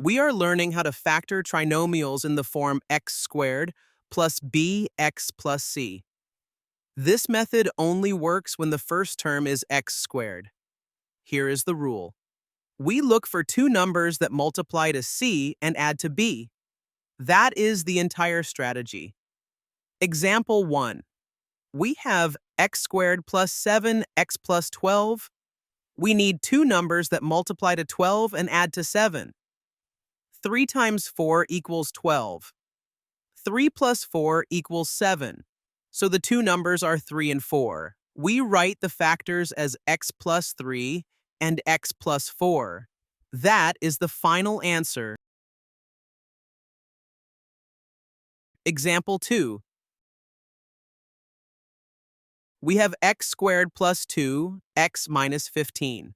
We are learning how to factor trinomials in the form x squared plus bx plus c. This method only works when the first term is x squared. Here is the rule. We look for two numbers that multiply to c and add to b. That is the entire strategy. Example 1. We have x squared plus 7x plus 12. We need two numbers that multiply to 12 and add to 7. 3 times 4 equals 12. 3 plus 4 equals 7. So the two numbers are 3 and 4. We write the factors as x plus 3 and x plus 4. That is the final answer. Example 2. We have x squared plus 2, x minus 15.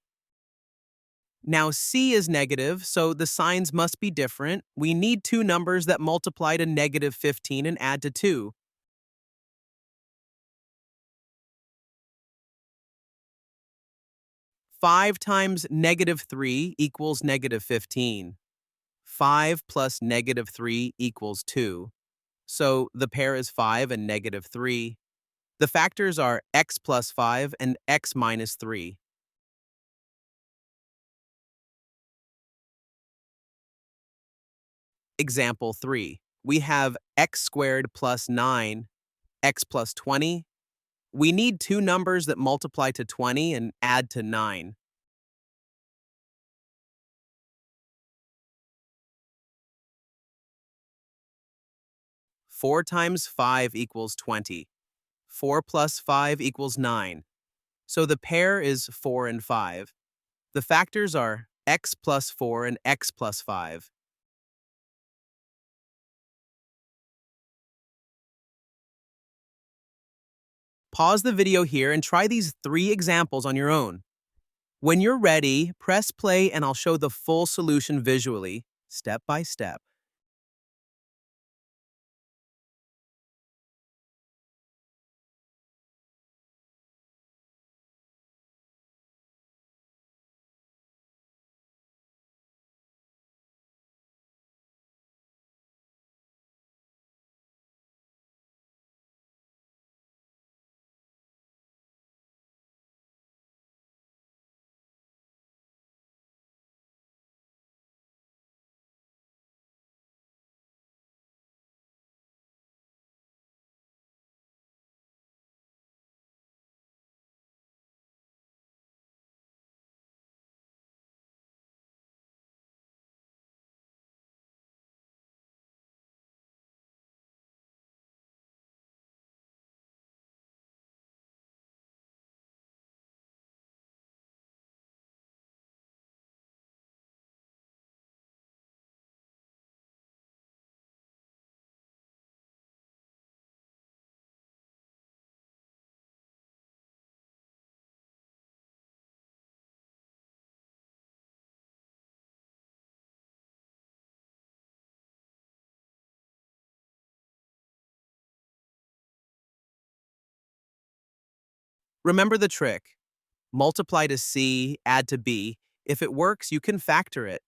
Now c is negative, so the signs must be different. We need two numbers that multiply to negative 15 and add to 2. 5 times negative 3 equals negative 15. 5 plus negative 3 equals 2. So the pair is 5 and negative 3. The factors are x plus 5 and x minus 3. Example 3. We have x squared plus 9, x plus 20. We need two numbers that multiply to 20 and add to 9. 4 times 5 equals 20. 4 plus 5 equals 9. So the pair is 4 and 5. The factors are x plus 4 and x plus 5. Pause the video here and try these 3 examples on your own. When you're ready, press play and I'll show the full solution visually, step by step. Remember the trick. Multiply to c, add to b. If it works, you can factor it.